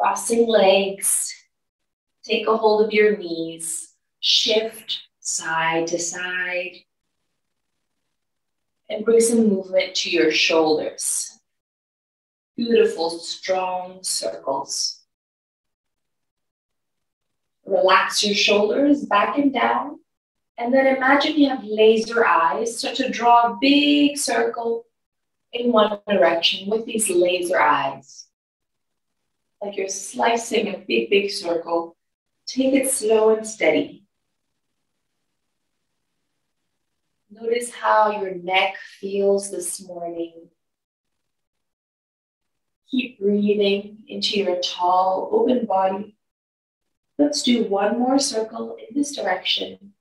Crossing legs. Take a hold of your knees. Shift side to side. And bring some movement to your shoulders. Beautiful, strong circles. Relax your shoulders back and down. And then imagine you have laser eyes. So to draw a big circle in one direction with these laser eyes. Like you're slicing a big, big circle. Take it slow and steady. Notice how your neck feels this morning. Keep breathing into your tall, open body. Let's do one more circle in this direction.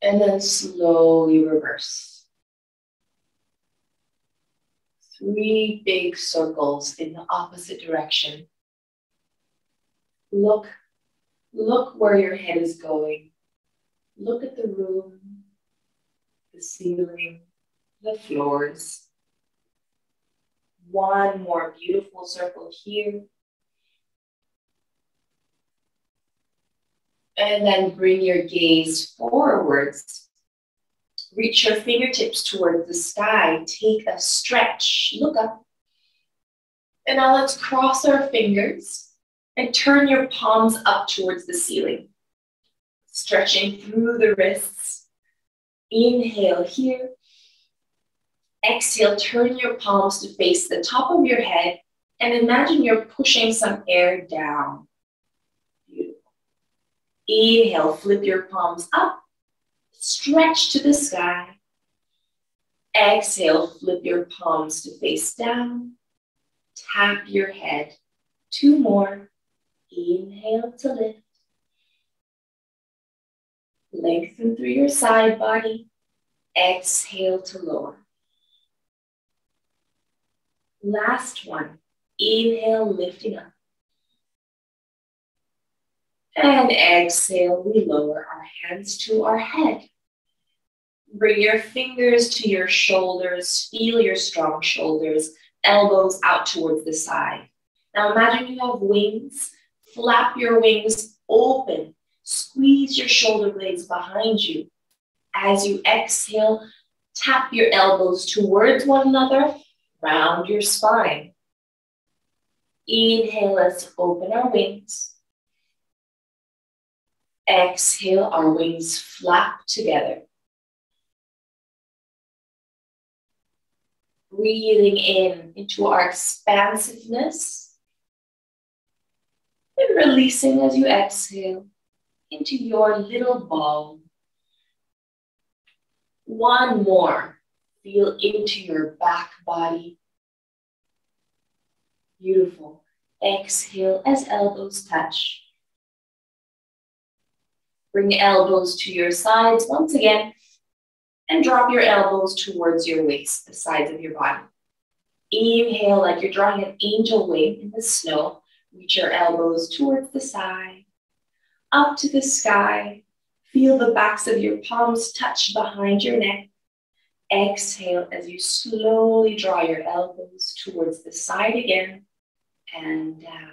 And then slowly reverse. 3 big circles in the opposite direction. Look where your head is going. Look at the room, the ceiling, the floors. One more beautiful circle here. And then bring your gaze forwards. Reach your fingertips towards the sky. Take a stretch. Look up. And now let's cross our fingers and turn your palms up towards the ceiling. Stretching through the wrists. Inhale here. Exhale, turn your palms to face the top of your head and imagine you're pushing some air down. Beautiful. Inhale, flip your palms up, stretch to the sky. Exhale, flip your palms to face down. Tap your head. 2 more. Inhale to lift. Lengthen through your side body. Exhale to lower. Last one. Inhale, lifting up. And exhale, we lower our hands to our head. Bring your fingers to your shoulders. Feel your strong shoulders. Elbows out towards the side. Now imagine you have wings. Flap your wings open. Squeeze your shoulder blades behind you. As you exhale, tap your elbows towards one another. Round your spine. Inhale, let's open our wings. Exhale, our wings flap together. Breathing in into our expansiveness. And releasing as you exhale into your little ball. One more. Feel into your back body. Beautiful. Exhale as elbows touch. Bring elbows to your sides once again and drop your elbows towards your waist, the sides of your body. Inhale like you're drawing an angel wing in the snow. Reach your elbows towards the side, up to the sky. Feel the backs of your palms touch behind your neck. Exhale as you slowly draw your elbows towards the side again and down.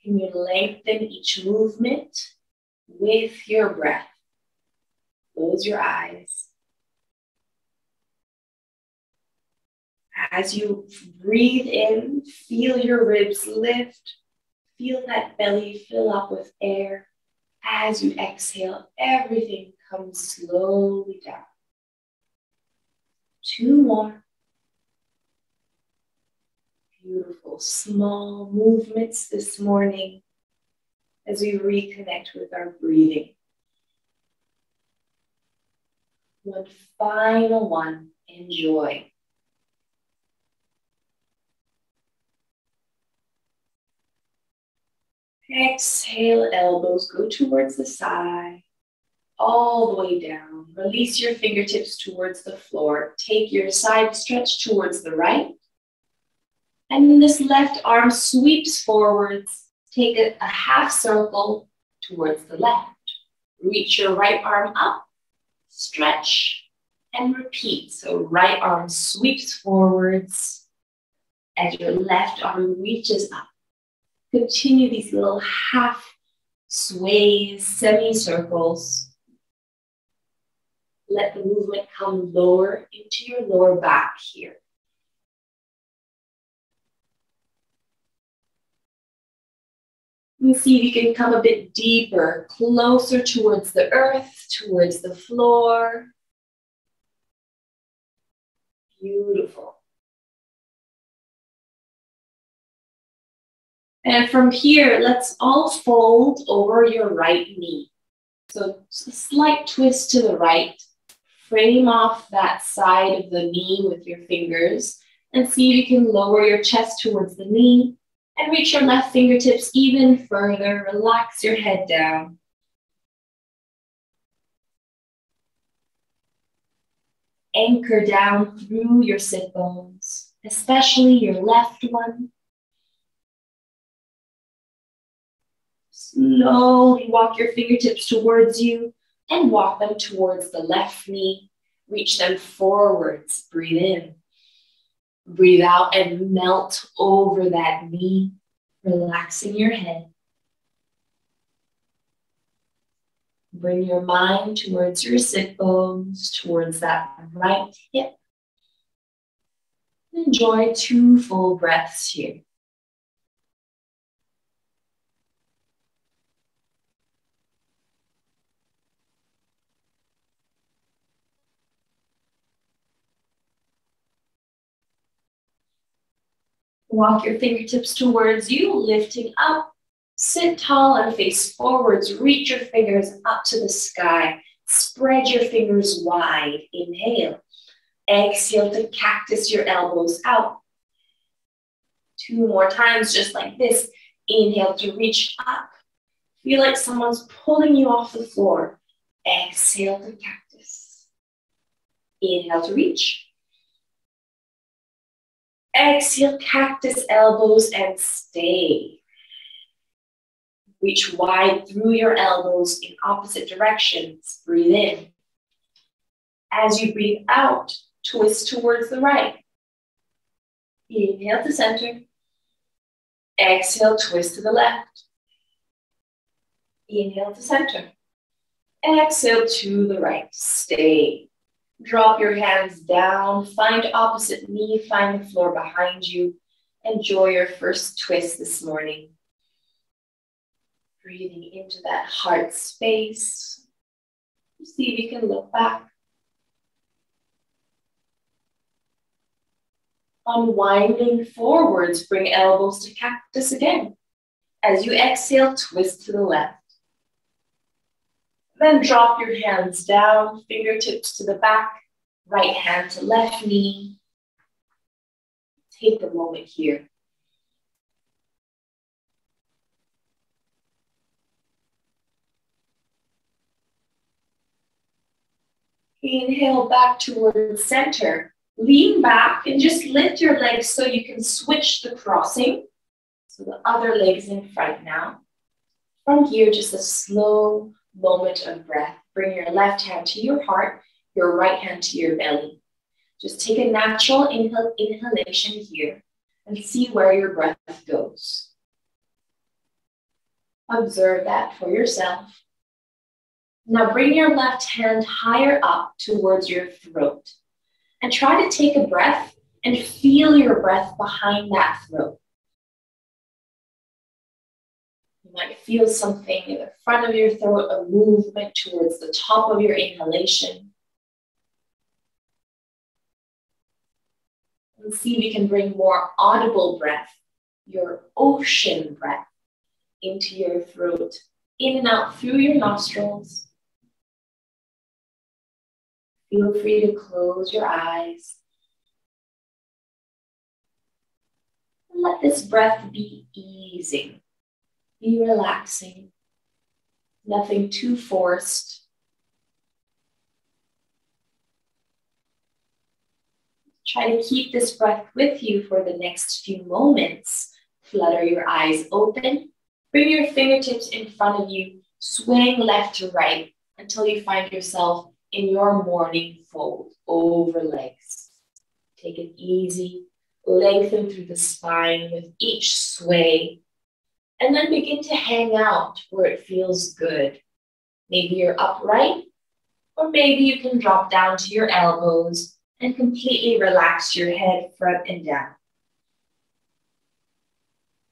Can you lengthen each movement with your breath? Close your eyes. As you breathe in, feel your ribs lift. Feel that belly fill up with air. As you exhale, everything comes slowly down. 2 more. Beautiful small movements this morning as we reconnect with our breathing. One final one. Enjoy. Exhale, elbows go towards the side. All the way down. Release your fingertips towards the floor. Take your side stretch towards the right. And this left arm sweeps forwards. Take a half circle towards the left. Reach your right arm up. Stretch and repeat. So right arm sweeps forwards. as your left arm reaches up. Continue these little half sways, semicircles. Let the movement come lower into your lower back here. And see if you can come a bit deeper, closer towards the earth, towards the floor. Beautiful. And from here, let's all fold over your right knee. So a slight twist to the right. Frame off that side of the knee with your fingers and see if you can lower your chest towards the knee and reach your left fingertips even further. Relax your head down. Anchor down through your sit bones, especially your left one. Slowly walk your fingertips towards you and walk them towards the left knee. Reach them forwards. Breathe in. Breathe out and melt over that knee, relaxing your head. Bring your mind towards your sit bones, towards that right hip. Enjoy 2 full breaths here. Walk your fingertips towards you, lifting up. Sit tall and face forwards. Reach your fingers up to the sky. Spread your fingers wide. Inhale. Exhale to cactus your elbows out. 2 more times, just like this. Inhale to reach up. Feel like someone's pulling you off the floor. Exhale to cactus. Inhale to reach. Exhale, cactus elbows and stay. Reach wide through your elbows in opposite directions. Breathe in. As you breathe out, twist towards the right. Inhale to center. Exhale, twist to the left. Inhale to center. Exhale to the right. Stay. Drop your hands down, find opposite knee, find the floor behind you. Enjoy your first twist this morning. Breathing into that heart space. See if you can look back. Unwinding forwards, bring elbows to cactus again. As you exhale, twist to the left. Then drop your hands down, fingertips to the back, right hand to left knee. Take a moment here. Inhale back towards center. Lean back and just lift your legs so you can switch the crossing. So the other leg's in front now. From here, just a slow moment of breath. Bring your left hand to your heart, your right hand to your belly. Just take a natural inhalation here and see where your breath goes. Observe that for yourself. Now bring your left hand higher up towards your throat and try to take a breath and feel your breath behind that throat. You might feel something in the front of your throat, a movement towards the top of your inhalation. And see if you can bring more audible breath, your ocean breath, into your throat, in and out through your nostrils. Feel free to close your eyes. And let this breath be easing. Be relaxing, nothing too forced. Try to keep this breath with you for the next few moments. Flutter your eyes open. Bring your fingertips in front of you. Swing left to right until you find yourself in your morning fold over legs. Take it easy. Lengthen through the spine with each sway. And then begin to hang out where it feels good. Maybe you're upright, or maybe you can drop down to your elbows and completely relax your head front and down.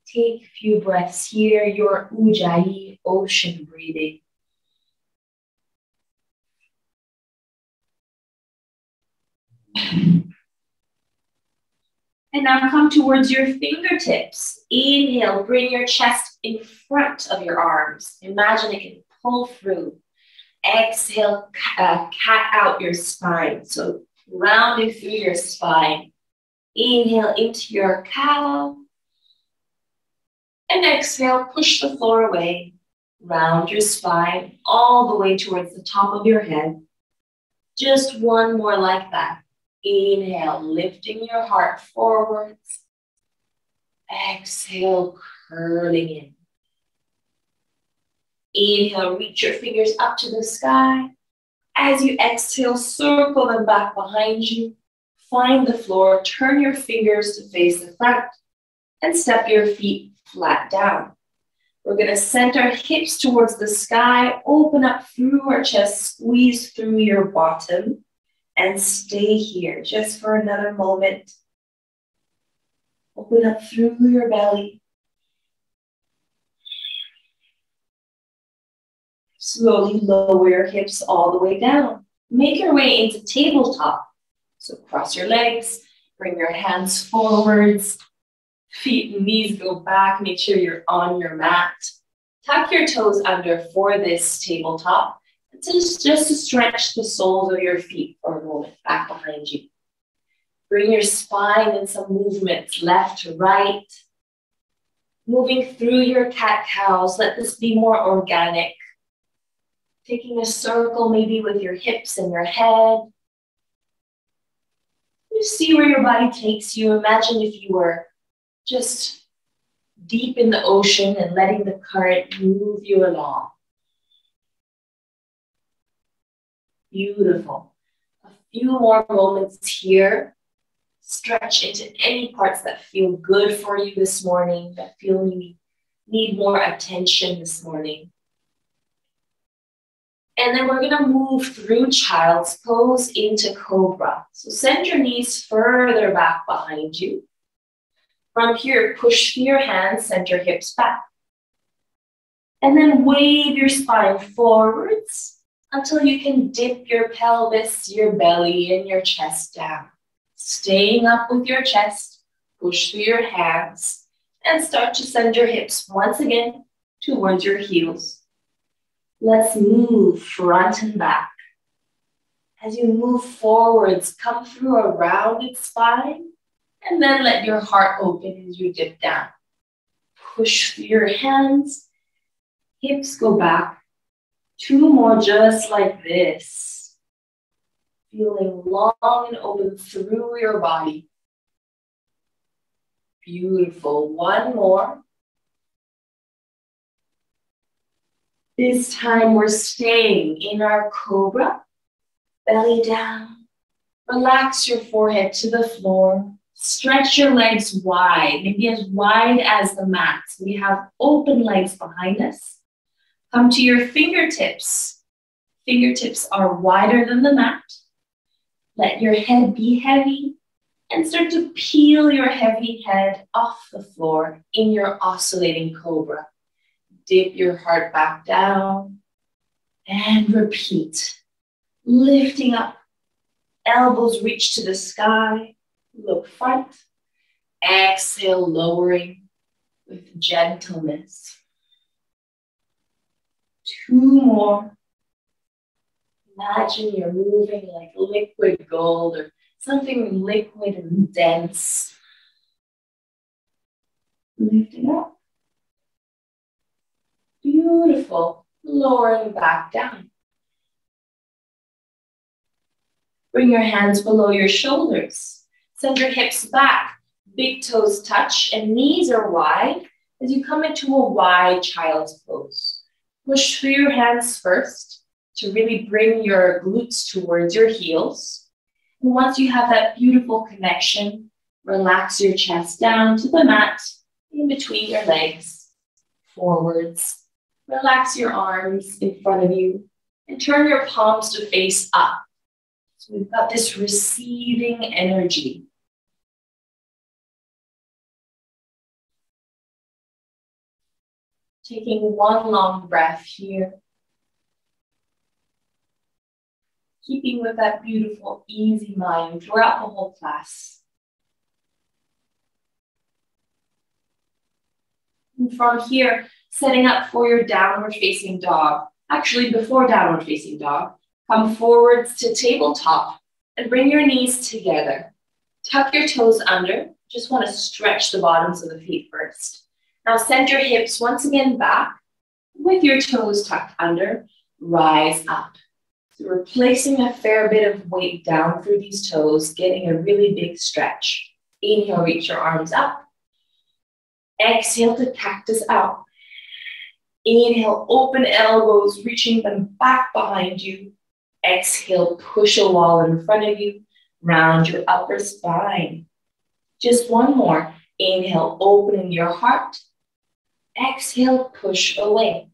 Take a few breaths here, your Ujjayi ocean breathing. And now come towards your fingertips. Inhale, bring your chest in front of your arms. Imagine it can pull through. Exhale, cat out your spine. So rounding through your spine. Inhale into your cow. And exhale, push the floor away. Round your spine all the way towards the top of your head. Just one more like that. Inhale, lifting your heart forwards. Exhale, curling in. Inhale, reach your fingers up to the sky. As you exhale, circle them back behind you. Find the floor, turn your fingers to face the front, and step your feet flat down. We're going to center hips towards the sky, open up through our chest, squeeze through your bottom, and stay here just for another moment. Open up through your belly. Slowly lower your hips all the way down. Make your way into tabletop. So cross your legs, bring your hands forwards, feet and knees go back, make sure you're on your mat. Tuck your toes under for this tabletop. Just to stretch the soles of your feet for a moment, back behind you. Bring your spine in some movements, left to right. Moving through your cat-cows, let this be more organic. Taking a circle maybe with your hips and your head. Just see where your body takes you. Imagine if you were just deep in the ocean and letting the current move you along. Beautiful. A few more moments here. Stretch into any parts that feel good for you this morning, that feel you need more attention this morning. And then we're going to move through Child's Pose into Cobra. So send your knees further back behind you. From here, push through your hands, send your hips back. And then wave your spine forwards until you can dip your pelvis, your belly, and your chest down. Staying up with your chest, push through your hands, and start to send your hips once again towards your heels. Let's move front and back. As you move forwards, come through a rounded spine, and then let your heart open as you dip down. Push through your hands, hips go back. 2 more just like this. Feeling long and open through your body. Beautiful. 1 more. This time we're staying in our Cobra. Belly down. Relax your forehead to the floor. Stretch your legs wide, maybe as wide as the mat. We have open legs behind us. Come to your fingertips. Fingertips are wider than the mat. Let your head be heavy and start to peel your heavy head off the floor in your oscillating Cobra. Dip your heart back down and repeat. Lifting up, elbows reach to the sky, look front. Exhale, lowering with gentleness. 2 more. Imagine you're moving like liquid gold or something liquid and dense. Lifting up. Beautiful. Lowering back down. Bring your hands below your shoulders. Send your hips back. Big toes touch and knees are wide as you come into a wide child's pose. Push through your hands first to really bring your glutes towards your heels. And once you have that beautiful connection, Relax your chest down to the mat, in between your legs, forwards. Relax your arms in front of you and turn your palms to face up. So we've got this receiving energy. Taking one long breath here. Keeping with that beautiful, easy mind throughout the whole class. And from here, setting up for your downward facing dog. Actually, before downward facing dog, come forwards to tabletop and bring your knees together. Tuck your toes under. Just want to stretch the bottoms of the feet first. Now send your hips once again back with your toes tucked under. Rise up. So we're placing a fair bit of weight down through these toes, getting a really big stretch. Inhale, reach your arms up. Exhale to cactus out. Inhale, open elbows, reaching them back behind you. Exhale, push a wall in front of you. Round your upper spine. Just one more. Inhale, opening your heart. Exhale, push away.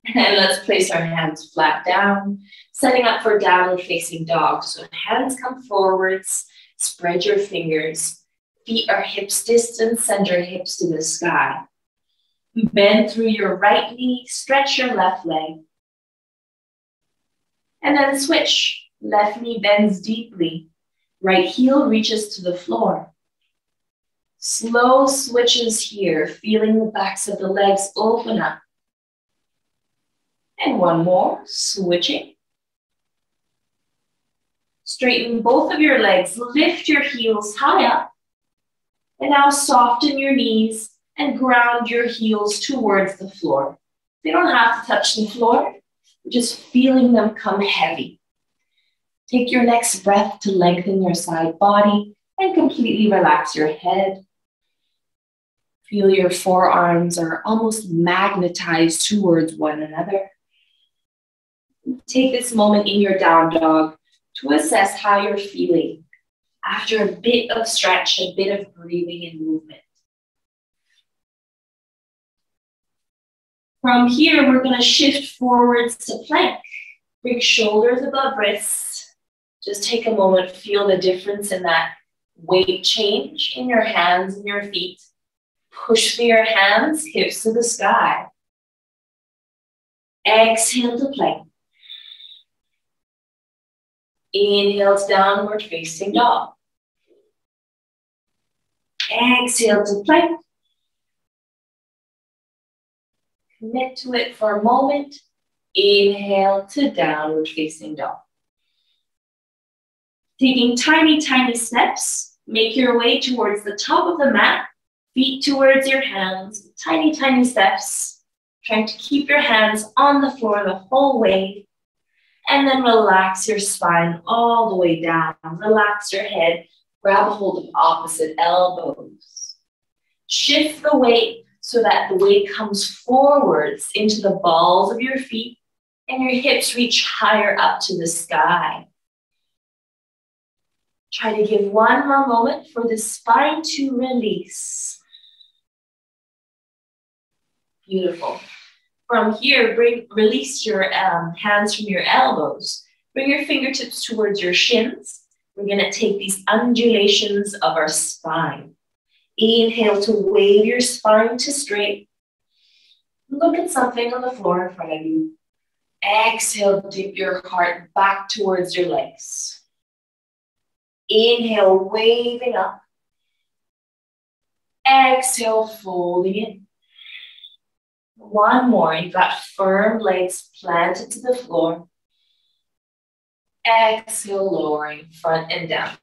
And let's place our hands flat down, setting up for downward facing dog. So hands come forwards, spread your fingers. Feet are hips distance, send your hips to the sky. Bend through your right knee, stretch your left leg. And then switch. Left knee bends deeply. Right heel reaches to the floor. Slow switches here, feeling the backs of the legs open up. And one more, switching. Straighten both of your legs, lift your heels high up. And now soften your knees and ground your heels towards the floor. They don't have to touch the floor, just feeling them come heavy. Take your next breath to lengthen your side body and completely relax your head. Feel your forearms are almost magnetized towards one another. Take this moment in your down dog to assess how you're feeling after a bit of stretch, a bit of breathing and movement. From here, we're going to shift forwards to plank. Bring shoulders above wrists. Just take a moment, feel the difference in that weight change in your hands and your feet. Push through your hands, hips to the sky. Exhale to plank. Inhale to downward facing dog. Exhale to plank. Commit to it for a moment. Inhale to downward facing dog. Taking tiny, tiny steps, make your way towards the top of the mat, feet towards your hands, tiny, tiny steps. Trying to keep your hands on the floor the whole way. And then relax your spine all the way down. Relax your head. Grab a hold of opposite elbows. Shift the weight so that the weight comes forwards into the balls of your feet and your hips reach higher up to the sky. Try to give one more moment for the spine to release. Beautiful. From here, release your hands from your elbows. Bring your fingertips towards your shins. We're going to take these undulations of our spine. Inhale to wave your spine to straight. Look at something on the floor in front of you. Exhale, dip your heart back towards your legs. Inhale, waving up. Exhale, folding in. One more. You've got firm legs planted to the floor. Exhale, lowering front and down.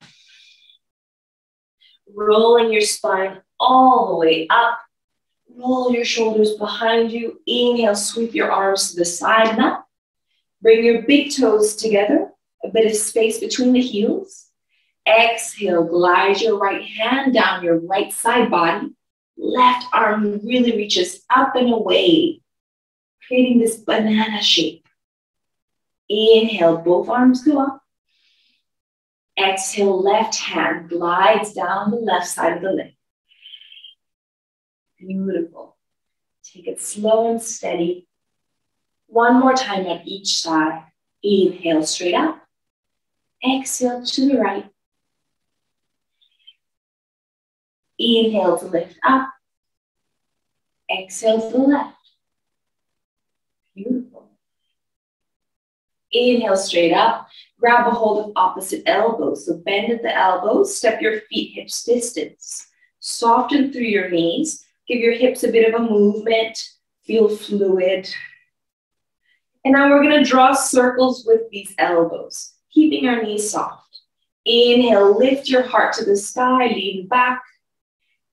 Rolling your spine all the way up. Roll your shoulders behind you. Inhale, sweep your arms to the side and up. Bring your big toes together. A bit of space between the heels. Exhale, glide your right hand down your right side body. Left arm really reaches up and away, creating this banana shape. Inhale, both arms go up. Exhale, left hand glides down the left side of the leg. Beautiful. Take it slow and steady. One more time on each side. Inhale straight up. Exhale to the right. Inhale to lift up. Exhale to the left. Beautiful. Inhale straight up. Grab a hold of opposite elbows. So bend at the elbows. Step your feet hips distance. Soften through your knees. Give your hips a bit of a movement. Feel fluid. And now we're going to draw circles with these elbows, keeping our knees soft. Inhale, lift your heart to the sky, lean back.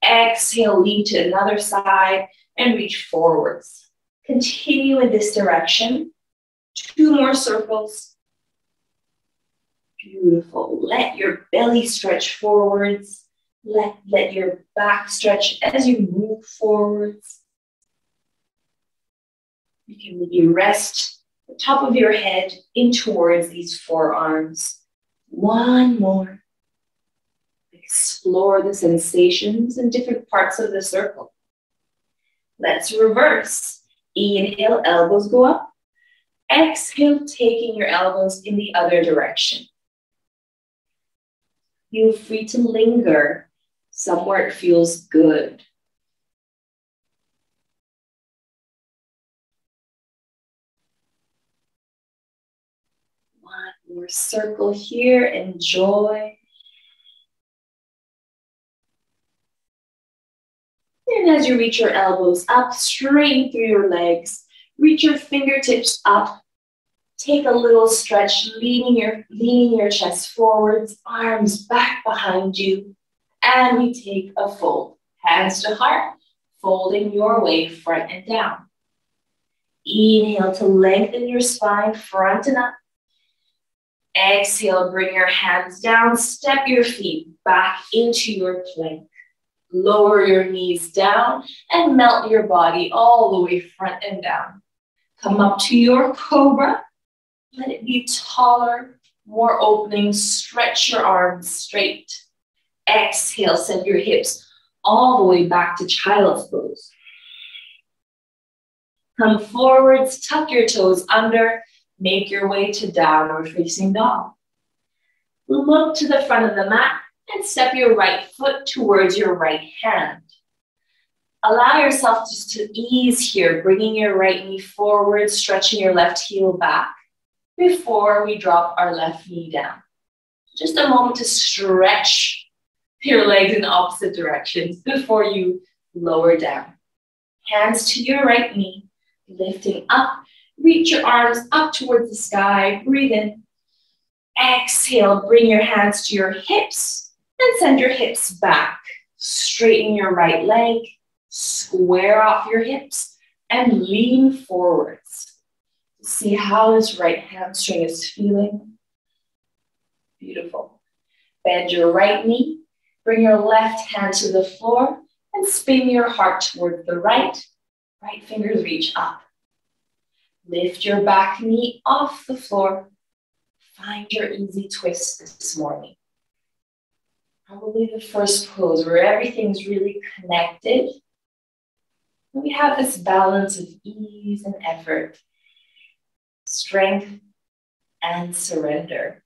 Exhale, lean to another side and reach forwards. Continue in this direction. 2 more circles. Beautiful. Let your belly stretch forwards. Let your back stretch as you move forwards. You can maybe rest the top of your head in towards these forearms. 1 more. Explore the sensations in different parts of the circle. Let's reverse. Inhale, elbows go up. Exhale, taking your elbows in the other direction. Feel free to linger somewhere it feels good. One more circle here. Enjoy. And as you reach your elbows up, straighten through your legs. Reach your fingertips up. Take a little stretch, leaning your chest forwards, arms back behind you. And we take a fold. Hands to heart, folding your way front and down. Inhale to lengthen your spine, front and up. Exhale, bring your hands down, step your feet back into your plank. Lower your knees down and melt your body all the way front and down. Come up to your Cobra. Let it be taller, more opening. Stretch your arms straight. Exhale, send your hips all the way back to Child's Pose. Come forwards, tuck your toes under. Make your way to Downward Facing Dog. Look to the front of the mat and step your right foot towards your right hand. Allow yourself just to ease here, bringing your right knee forward, stretching your left heel back before we drop our left knee down. Just a moment to stretch your legs in opposite directions before you lower down. Hands to your right knee, lifting up. Reach your arms up towards the sky. Breathe in. Exhale, bring your hands to your hips and send your hips back. Straighten your right leg, square off your hips, and lean forwards. See how this right hamstring is feeling. Beautiful. Bend your right knee, bring your left hand to the floor, and spin your heart towards the right. Right fingers reach up. Lift your back knee off the floor. Find your easy twist this morning. Probably the first pose where everything's really connected. And we have this balance of ease and effort, strength and surrender.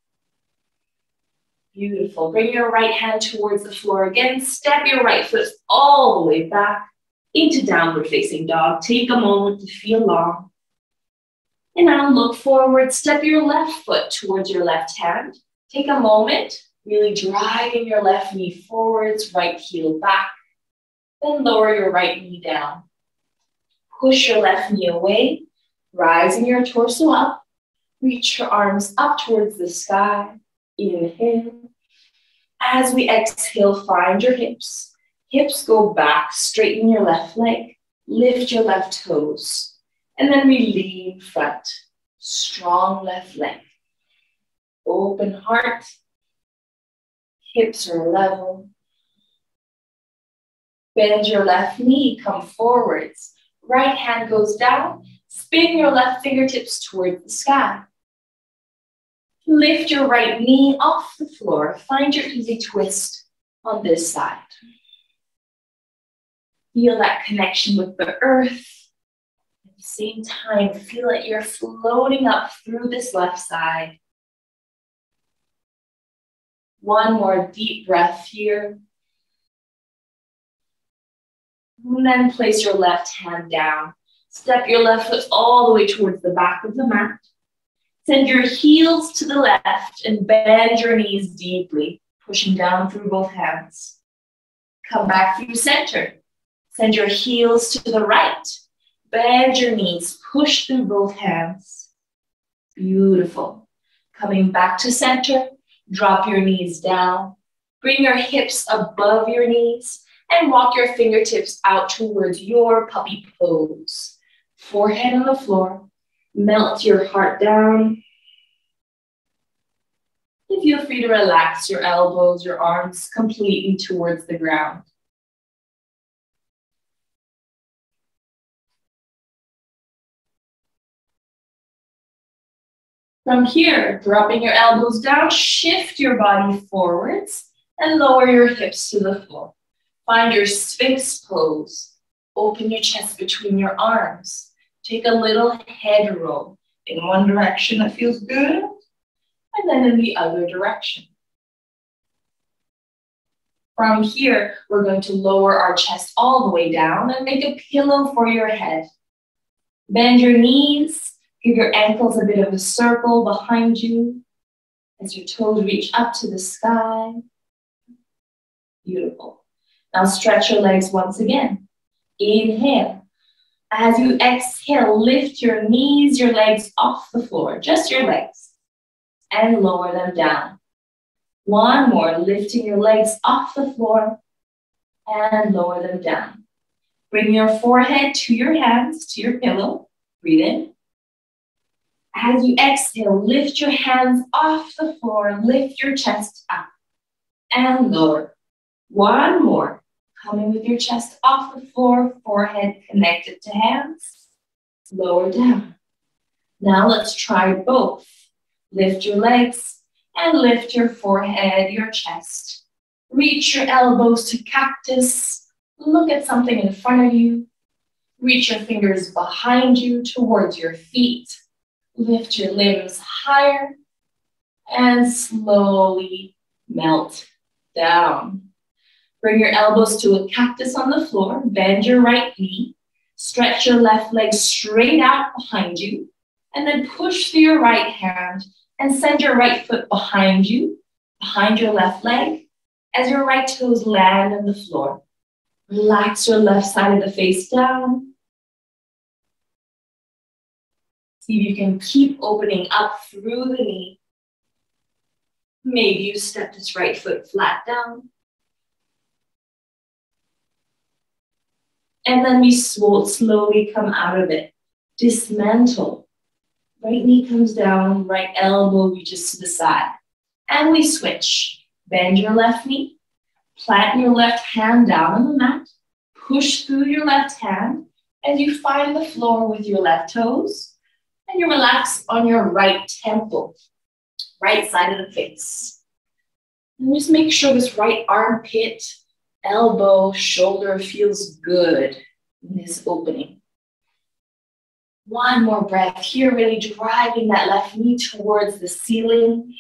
Beautiful. Bring your right hand towards the floor again. Step your right foot all the way back into Downward Facing Dog. Take a moment to feel long. And now look forward, step your left foot towards your left hand. Take a moment, really driving your left knee forwards, right heel back. Then lower your right knee down. Push your left knee away, rising your torso up. Reach your arms up towards the sky. Inhale. As we exhale, find your hips. Hips go back, straighten your left leg, lift your left toes. And then we lean front, strong left leg. Open heart, hips are level. Bend your left knee, come forwards. Right hand goes down, spin your left fingertips towards the sky. Lift your right knee off the floor. Find your easy twist on this side. Feel that connection with the earth. At the same time, feel that you're floating up through this left side. One more deep breath here. And then place your left hand down. Step your left foot all the way towards the back of the mat. Send your heels to the left and bend your knees deeply, pushing down through both hands. Come back through center. Send your heels to the right. Bend your knees, push through both hands. Beautiful. Coming back to center, drop your knees down. Bring your hips above your knees and walk your fingertips out towards your puppy pose. Forehead on the floor. Melt your heart down. And feel free to relax your elbows, your arms completely towards the ground. From here, dropping your elbows down, shift your body forwards and lower your hips to the floor. Find your Sphinx Pose. Open your chest between your arms. Take a little head roll in one direction that feels good, and then in the other direction. From here, we're going to lower our chest all the way down and make a pillow for your head. Bend your knees, give your ankles a bit of a circle behind you as your toes reach up to the sky. Beautiful. Now stretch your legs once again. Inhale. As you exhale, lift your knees, your legs off the floor, just your legs, and lower them down. One more, lifting your legs off the floor and lower them down. Bring your forehead to your hands, to your pillow. Breathe in. As you exhale, lift your hands off the floor, lift your chest up and lower. One more. Coming with your chest off the floor, forehead connected to hands, lower down. Now let's try both. Lift your legs and lift your forehead, your chest. Reach your elbows to cactus. Look at something in front of you. Reach your fingers behind you towards your feet. Lift your limbs higher and slowly melt down. Bring your elbows to a cactus on the floor. Bend your right knee. Stretch your left leg straight out behind you. And then push through your right hand and send your right foot behind you, behind your left leg, as your right toes land on the floor. Relax your left side of the face down. See if you can keep opening up through the knee. Maybe you step this right foot flat down. And then we slowly come out of it. Dismantle. Right knee comes down, right elbow reaches to the side. And we switch. Bend your left knee. Plant your left hand down on the mat. Push through your left hand as you find the floor with your left toes. And you relax on your right temple, right side of the face. And just make sure this right armpit, elbow, shoulder feels good in this opening. One more breath here, really driving that left knee towards the ceiling.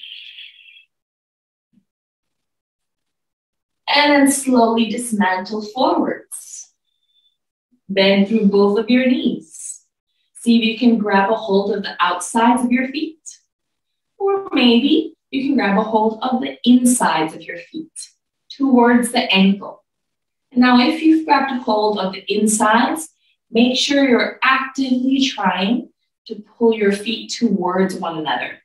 And then slowly dismantle forwards. Bend through both of your knees. See if you can grab a hold of the outsides of your feet. Or maybe you can grab a hold of the insides of your feet towards the ankle. And now if you've grabbed a hold of the insides, make sure you're actively trying to pull your feet towards one another.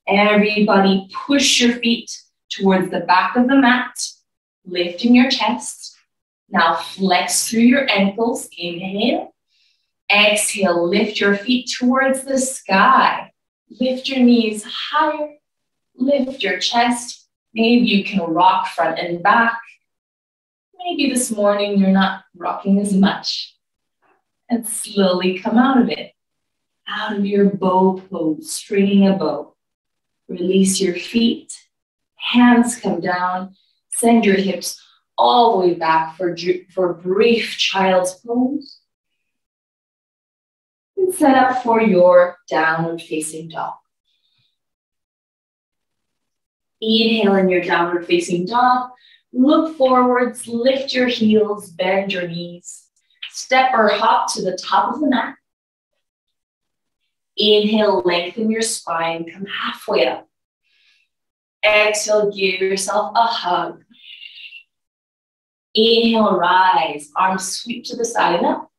Everybody push your feet towards the back of the mat, lifting your chest. Now flex through your ankles, inhale. Exhale, lift your feet towards the sky. Lift your knees higher, lift your chest. Maybe you can rock front and back. Maybe this morning you're not rocking as much. And slowly come out of it. Out of your bow pose, stringing a bow. Release your feet. Hands come down. Send your hips all the way back for brief child's pose. And set up for your downward facing dog. Inhale in your downward facing dog. Look forwards, lift your heels, bend your knees. Step or hop to the top of the mat. Inhale, lengthen your spine, come halfway up. Exhale, give yourself a hug. Inhale, rise, arms sweep to the side and up.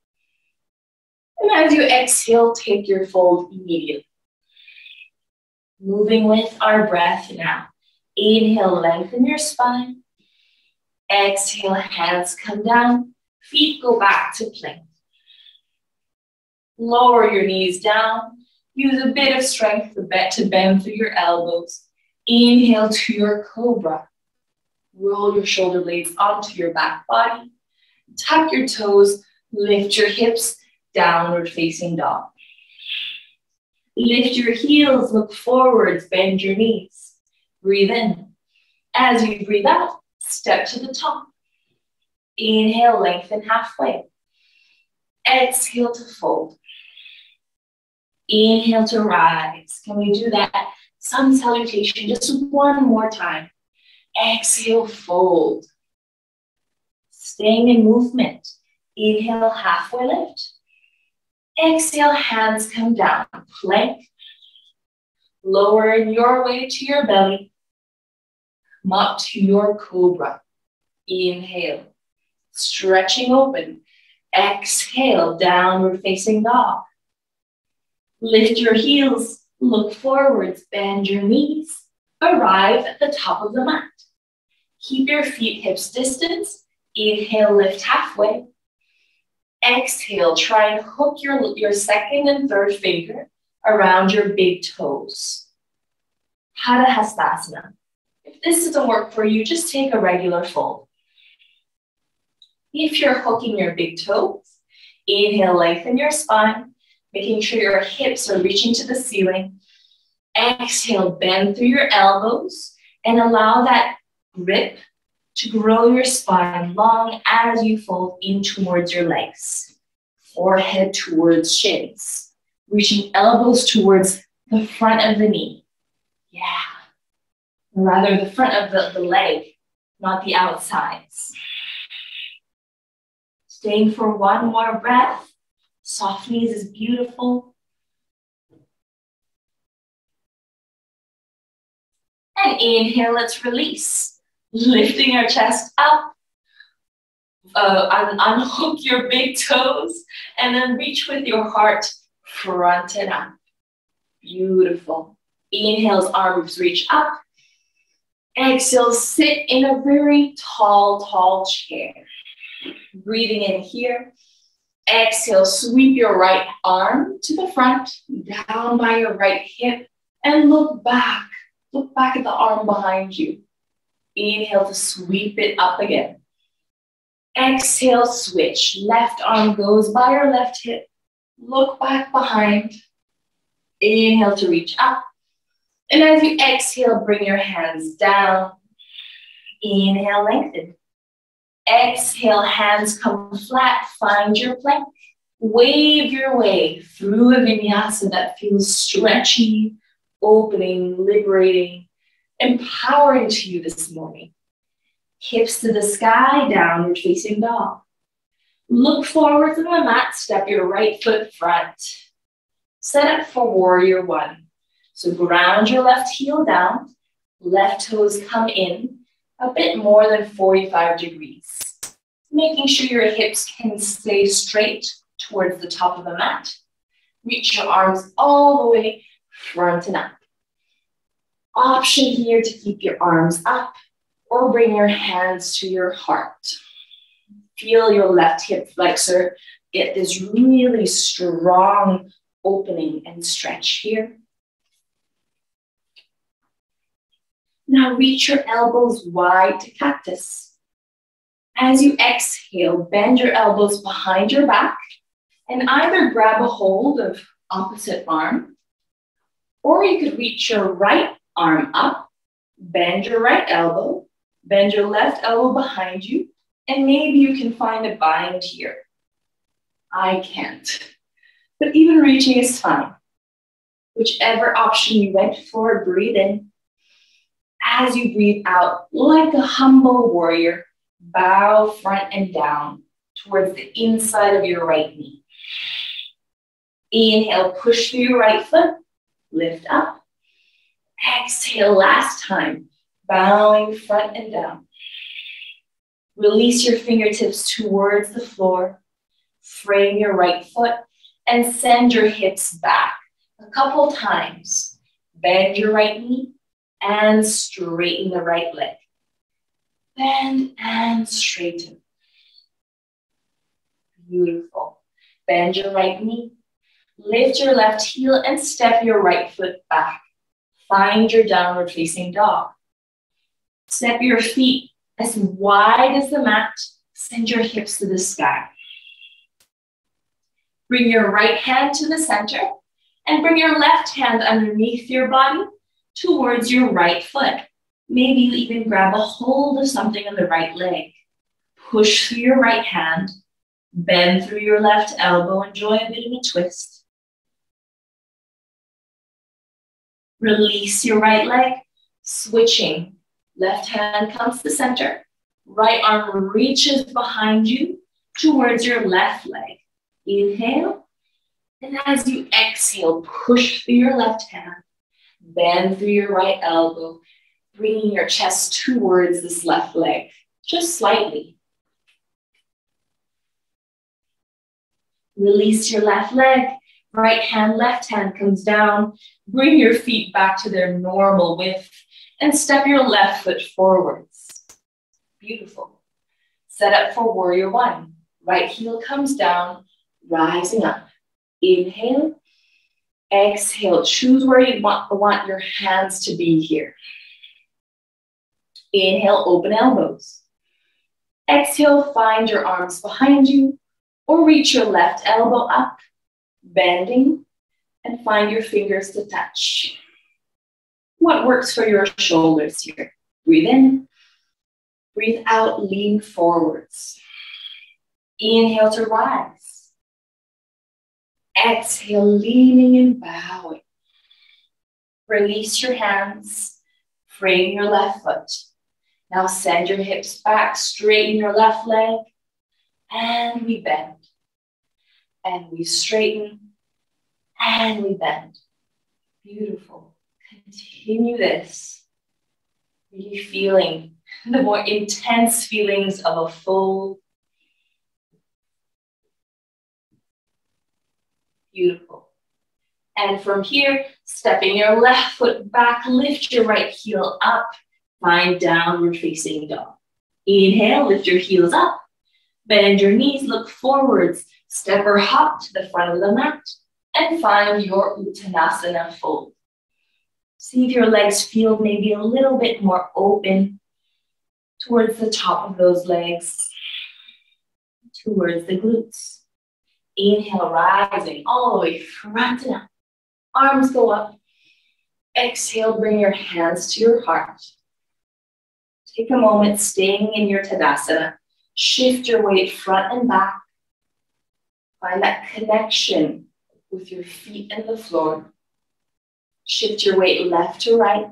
And as you exhale, take your fold immediately. Moving with our breath now. Inhale, lengthen your spine. Exhale, hands come down. Feet go back to plank. Lower your knees down. Use a bit of strength to bend through your elbows. Inhale to your Cobra. Roll your shoulder blades onto your back body. Tuck your toes. Lift your hips. Downward facing dog. Lift your heels. Look forwards. Bend your knees. Breathe in. As you breathe out, step to the top. Inhale, lengthen halfway. Exhale to fold. Inhale to rise. Can we do that sun salutation just one more time? Exhale, fold. Staying in movement. Inhale, halfway lift. Exhale, hands come down. Plank. Lower your way to your belly. Come up to your Cobra. Inhale. Stretching open. Exhale, downward facing dog. Lift your heels, look forwards, bend your knees. Arrive at the top of the mat. Keep your feet hips distance. Inhale, lift halfway. Exhale, try and hook your second and third finger around your big toes. Sandasana. If this doesn't work for you, just take a regular fold. If you're hooking your big toes, inhale, lengthen your spine, making sure your hips are reaching to the ceiling. Exhale, bend through your elbows and allow that grip to grow your spine long as you fold in towards your legs. Forehead towards shins, reaching elbows towards the front of the knee. Yeah. Or rather the front of the leg, not the outsides. Staying for one more breath. Soft knees is beautiful. And inhale, let's release. Lifting our chest up. Unhook your big toes. And then reach with your heart front and up. Beautiful. Inhale, arms reach up. Exhale, sit in a very tall chair. Breathing in here. Exhale, sweep your right arm to the front, down by your right hip, and look back. Look back at the arm behind you. Inhale to sweep it up again. Exhale, switch. Left arm goes by your left hip. Look back behind. Inhale to reach up. And as you exhale, bring your hands down. Inhale, lengthen. Exhale, hands come flat, find your plank. Wave your way through a vinyasa that feels stretchy, opening, liberating, empowering to you this morning. Hips to the sky, downward facing dog. Look forwards on the mat, step your right foot front. Set up for warrior one. So ground your left heel down, left toes come in, a bit more than 45 degrees. Making sure your hips can stay straight towards the top of the mat. Reach your arms all the way front and up. Option here to keep your arms up or bring your hands to your heart. Feel your left hip flexor get this really strong opening and stretch here. Now reach your elbows wide to cactus. As you exhale, bend your elbows behind your back and either grab a hold of opposite arm, or you could reach your right Arm up, bend your right elbow, bend your left elbow behind you, and maybe you can find a bind here. I can't, but even reaching is fine. Whichever option you went for, breathe in. As you breathe out, like a humble warrior, bow front and down towards the inside of your right knee. Inhale, push through your right foot, lift up. Exhale, last time, bowing front and down. Release your fingertips towards the floor. Frame your right foot and send your hips back a couple times. Bend your right knee and straighten the right leg. Bend and straighten. Beautiful. Bend your right knee. Lift your left heel and step your right foot back. Find your downward facing dog. Step your feet as wide as the mat. Send your hips to the sky. Bring your right hand to the center and bring your left hand underneath your body towards your right foot. Maybe you even grab a hold of something on the right leg. Push through your right hand, bend through your left elbow, enjoy a bit of a twist. Release your right leg, switching. Left hand comes to center, right arm reaches behind you towards your left leg. Inhale, and as you exhale, push through your left hand, bend through your right elbow, bringing your chest towards this left leg, just slightly. Release your left leg, right hand, left hand comes down, bring your feet back to their normal width, and step your left foot forwards. Beautiful. Set up for warrior one. Right heel comes down, rising up. Inhale, exhale. Choose where you want your hands to be here. Inhale, open elbows. Exhale, find your arms behind you or reach your left elbow up, bending, and find your fingers to touch. What works for your shoulders here? Breathe in, breathe out, lean forwards. Inhale to rise. Exhale, leaning and bowing. Release your hands, frame your left foot. Now send your hips back, straighten your left leg, and we bend. And we straighten, and we bend. Beautiful. Continue this. Really feeling the more intense feelings of a fold. Beautiful. And from here, stepping your left foot back, lift your right heel up, find downward facing dog. Inhale, lift your heels up, bend your knees, look forwards, step or hop to the front of the mat, and find your Uttanasana Fold. See if your legs feel maybe a little bit more open towards the top of those legs, towards the glutes. Inhale, rising all the way front and up. Arms go up. Exhale, bring your hands to your heart. Take a moment staying in your Tadasana. Shift your weight front and back. Find that connection with your feet and the floor. Shift your weight left to right.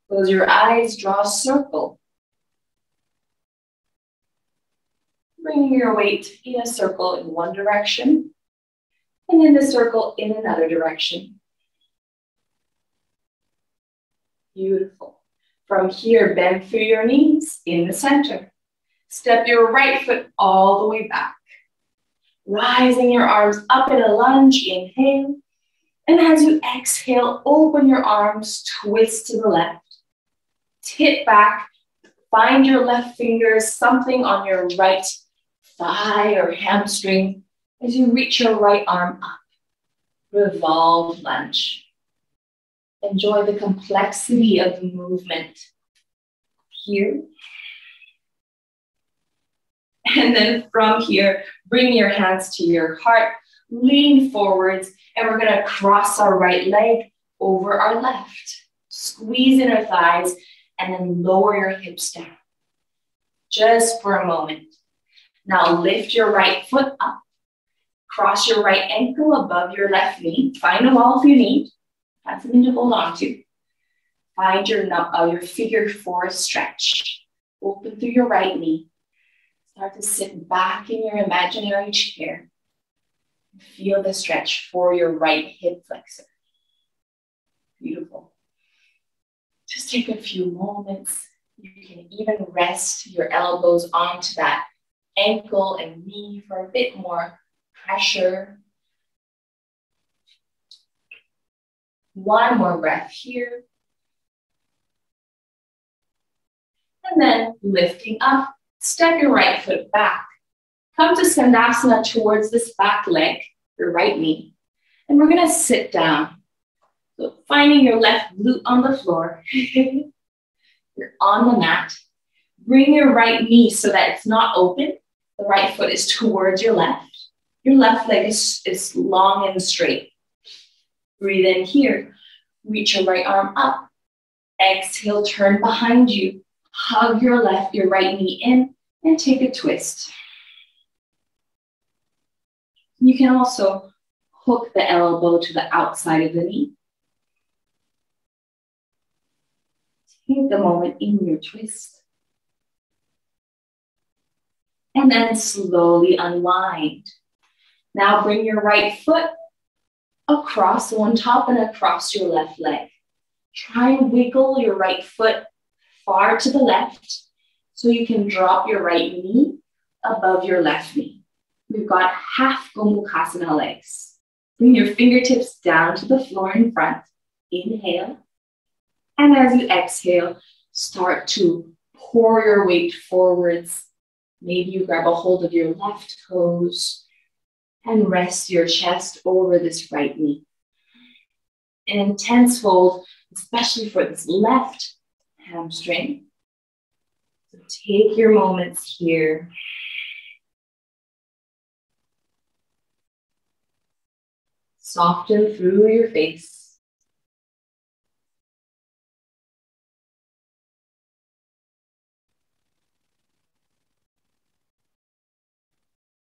Close your eyes, draw a circle. Bring your weight in a circle in one direction and in the circle in another direction. Beautiful. From here, bend through your knees in the center. Step your right foot all the way back. Rising your arms up in a lunge, inhale. And as you exhale, open your arms, twist to the left. Tip back, find your left fingers, something on your right thigh or hamstring as you reach your right arm up. Revolve lunge. Enjoy the complexity of the movement here. And then from here, bring your hands to your heart, Lean forwards, and we're gonna cross our right leg over our left. Squeeze in our thighs, and then lower your hips down. Just for a moment. Now lift your right foot up. Cross your right ankle above your left knee. Find a wall if you need. Find something to hold on to. Find your figure four stretch. Open through your right knee. Start to sit back in your imaginary chair. Feel the stretch for your right hip flexor. Beautiful. Just take a few moments. You can even rest your elbows onto that ankle and knee for a bit more pressure. One more breath here. And then lifting up, step your right foot back. Come to Sandasana towards this back leg, your right knee. And we're gonna sit down. So finding your left glute on the floor. You're on the mat. Bring your right knee so that it's not open. The right foot is towards your left. Your left leg is long and straight. Breathe in here. Reach your right arm up. Exhale, turn behind you. Hug your right knee in and take a twist. You can also hook the elbow to the outside of the knee. Take the moment in your twist. And then slowly unwind. Now bring your right foot across one top and across your left leg. Try and wiggle your right foot far to the left so you can drop your right knee above your left knee. We've got half Gomukhasana legs. Bring your fingertips down to the floor in front. Inhale. And as you exhale, start to pour your weight forwards. Maybe you grab a hold of your left toes and rest your chest over this right knee. An intense fold, especially for this left hamstring. So take your moments here. Soften through your face.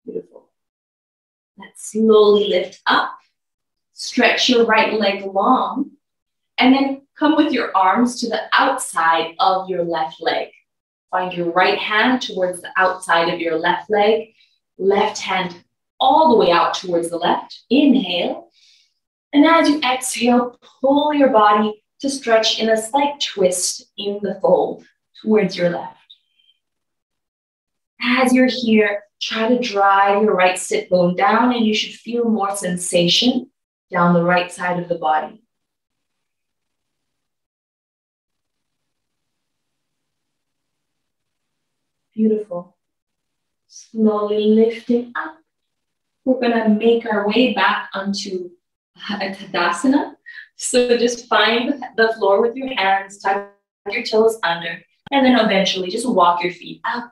Beautiful. Let's slowly lift up. Stretch your right leg long. And then come with your arms to the outside of your left leg. Find your right hand towards the outside of your left leg. Left hand all the way out towards the left. Inhale. And as you exhale, pull your body to stretch in a slight twist in the fold towards your left. As you're here, try to drive your right sit bone down, and you should feel more sensation down the right side of the body. Beautiful. Slowly lifting up. We're going to make our way back onto Uttanasana. So just find the floor with your hands, tuck your toes under, and then eventually just walk your feet up.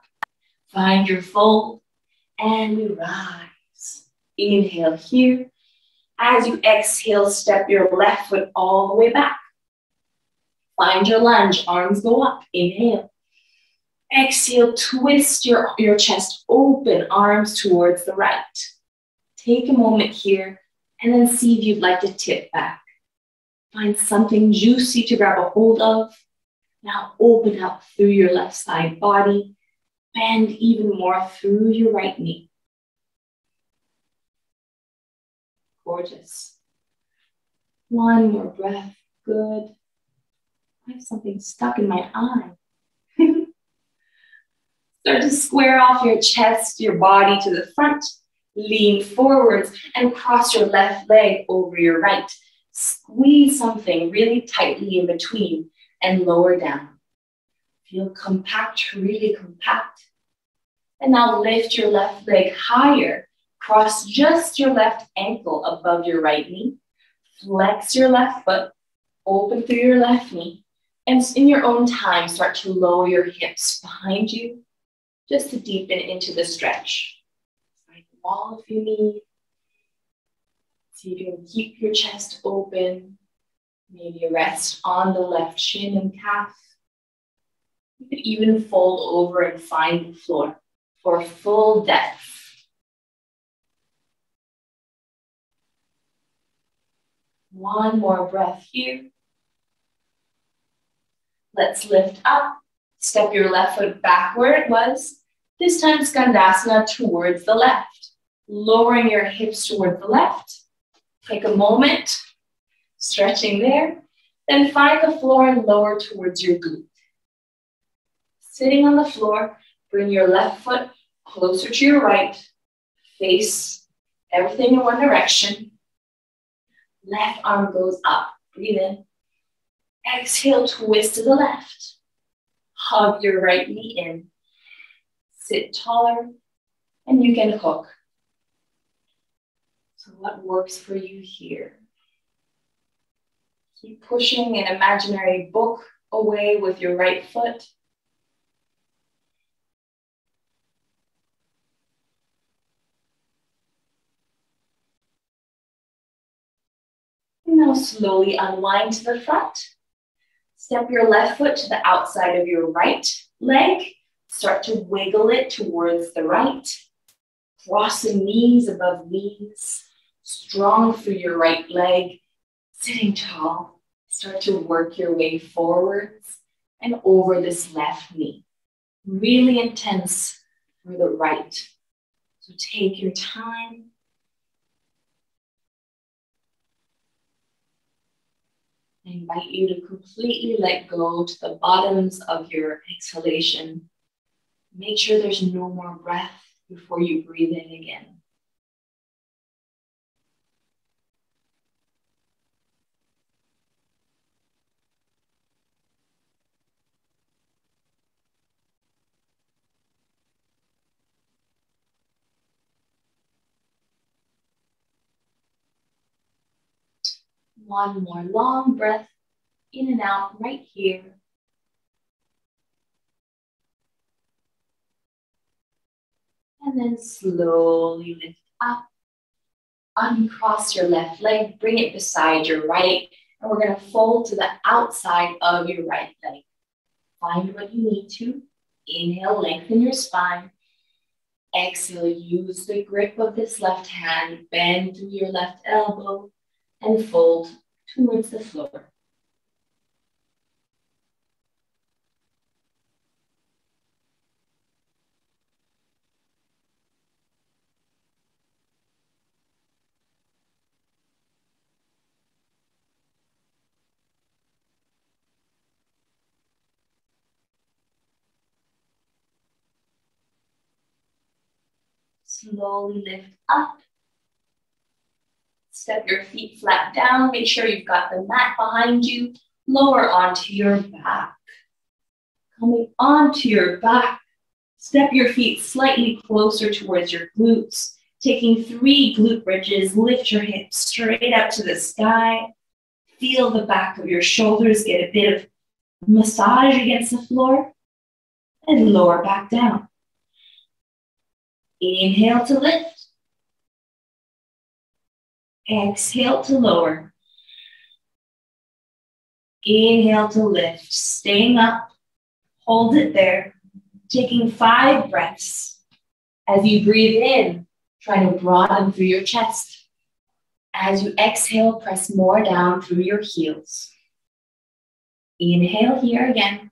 Find your fold, and we rise. Inhale here. As you exhale, step your left foot all the way back. Find your lunge, arms go up. Inhale. Exhale, twist your chest open, arms towards the right. Take a moment here, and then see if you'd like to tip back. Find something juicy to grab a hold of. Now open up through your left side body. Bend even more through your right knee. Gorgeous. One more breath. Good. I have something stuck in my eye. Start to square off your chest, your body to the front. Lean forwards and cross your left leg over your right. Squeeze something really tightly in between and lower down. Feel compact, really compact. And now lift your left leg higher. Cross just your left ankle above your right knee. Flex your left foot. Open through your left knee. And in your own time, start to lower your hips behind you just to deepen into the stretch. Find the wall if you need. So you can keep your chest open. Maybe rest on the left shin and calf. You could even fold over and find the floor for full depth. One more breath here. Let's lift up. Step your left foot back where it was. This time Sandasana towards the left. Lowering your hips toward the left. Take a moment, stretching there. Then find the floor and lower towards your glute. Sitting on the floor, bring your left foot closer to your right. Face everything in one direction. Left arm goes up. Breathe in. Exhale, twist to the left. Hug your right knee in. Sit taller, and you can hook. So what works for you here? Keep pushing an imaginary book away with your right foot. And now slowly unwind to the front. Step your left foot to the outside of your right leg. Start to wiggle it towards the right. Crossing knees above knees. Strong through your right leg. Sitting tall. Start to work your way forwards and over this left knee. Really intense for the right. So take your time. I invite you to completely let go to the bottoms of your exhalation. Make sure there's no more breath before you breathe in again. One more long breath in and out right here. And then slowly lift up. Uncross your left leg, bring it beside your right. And we're going to fold to the outside of your right leg. Find what you need to. Inhale, lengthen your spine. Exhale, use the grip of this left hand. Bend through your left elbow and fold towards the floor. Slowly lift up. Step your feet flat down. Make sure you've got the mat behind you. Lower onto your back. Coming onto your back. Step your feet slightly closer towards your glutes. Taking 3 glute bridges. Lift your hips straight up to the sky. Feel the back of your shoulders get a bit of massage against the floor. And lower back down. Inhale to lift. Exhale to lower. Inhale to lift. Staying up. Hold it there. Taking 5 breaths. As you breathe in, try to broaden through your chest. As you exhale, press more down through your heels. Inhale here again.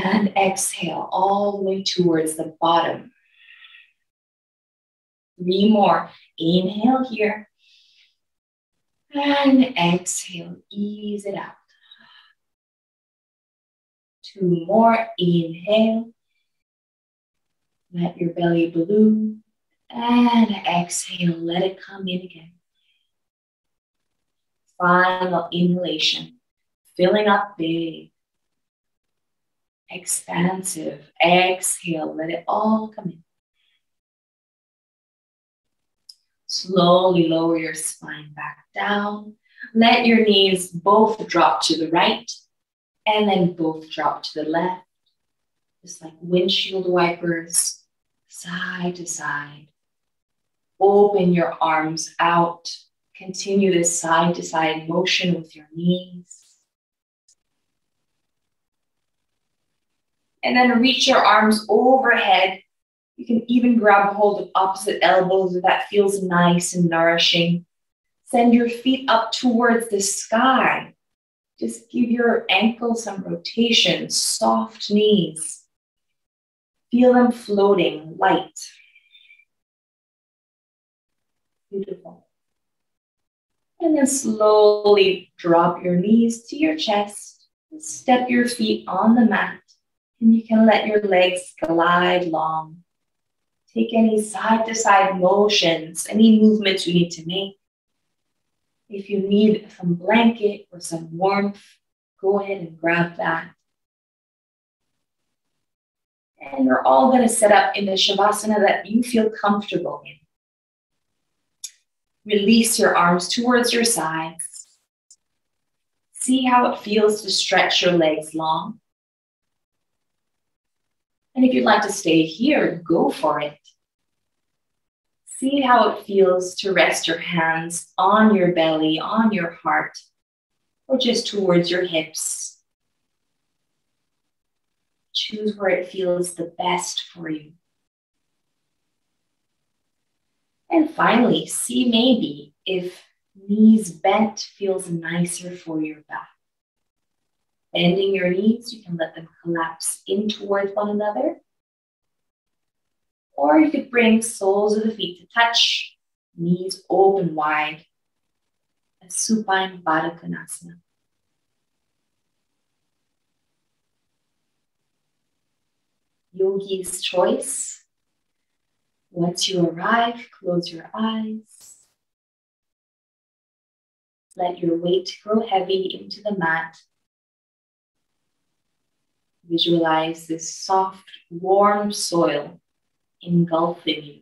And exhale all the way towards the bottom. 3 more. Inhale here. And exhale, ease it out. 2 more. Inhale. Let your belly balloon. And exhale, let it come in again. Final inhalation. Filling up big. Expansive. Exhale, let it all come in. Slowly lower your spine back down. Let your knees both drop to the right and then both drop to the left. Just like windshield wipers, side to side. open your arms out. Continue this side to side motion with your knees. And then reach your arms overhead. You can even grab hold of opposite elbows if that feels nice and nourishing. Send your feet up towards the sky. Just give your ankles some rotation, soft knees. Feel them floating, light. Beautiful. And then slowly drop your knees to your chest. Step your feet on the mat. And you can let your legs glide long. Take any side-to-side motions, any movements you need to make. If you need some blanket or some warmth, go ahead and grab that. And we're all going to set up in the Shavasana that you feel comfortable in. Release your arms towards your sides. See how it feels to stretch your legs long. And if you'd like to stay here, go for it. See how it feels to rest your hands on your belly, on your heart, or just towards your hips. Choose where it feels the best for you. And finally, see maybe if knees bent feels nicer for your back. Bending your knees, you can let them collapse in towards one another. Or you could bring soles of the feet to touch, knees open wide. A supine Asana. Yogi's choice. Once you arrive, close your eyes. Let your weight grow heavy into the mat. Visualize this soft, warm soil engulfing you.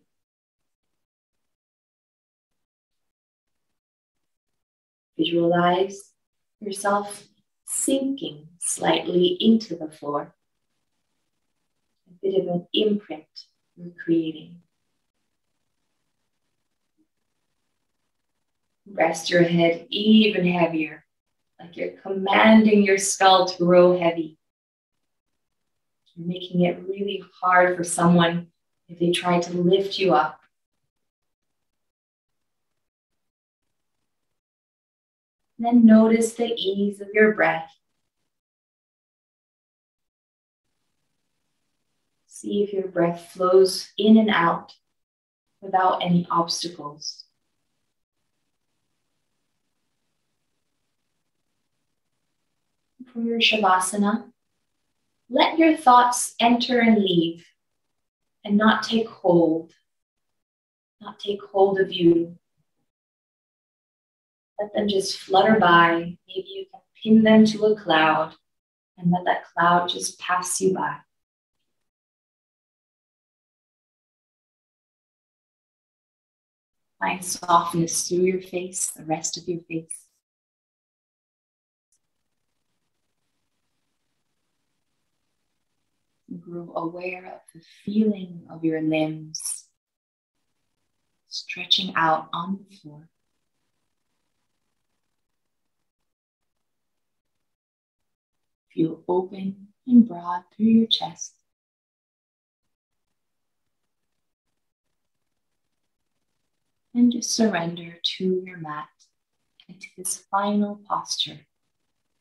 Visualize yourself sinking slightly into the floor. A bit of an imprint you're creating. Rest your head even heavier, like you're commanding your skull to grow heavy. You're making it really hard for someone if they try to lift you up. And then notice the ease of your breath. See if your breath flows in and out without any obstacles. For your Shavasana, let your thoughts enter and leave and not take hold. Not take hold of you. Let them just flutter by. Maybe you can pin them to a cloud and let that cloud just pass you by. Find softness through your face, the rest of your face. Grow aware of the feeling of your limbs stretching out on the floor. Feel open and broad through your chest. And just surrender to your mat and to this final posture,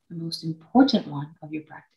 the most important one of your practice.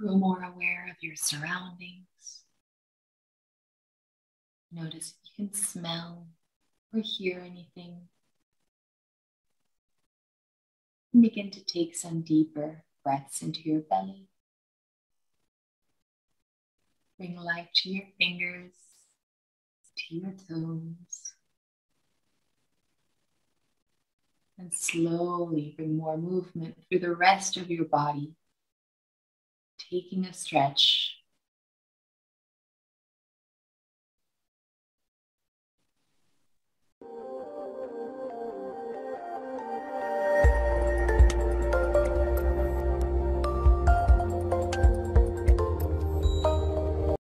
Grow more aware of your surroundings. Notice if you can smell or hear anything. And begin to take some deeper breaths into your belly. Bring life to your fingers, to your toes. And slowly bring more movement through the rest of your body. Taking a stretch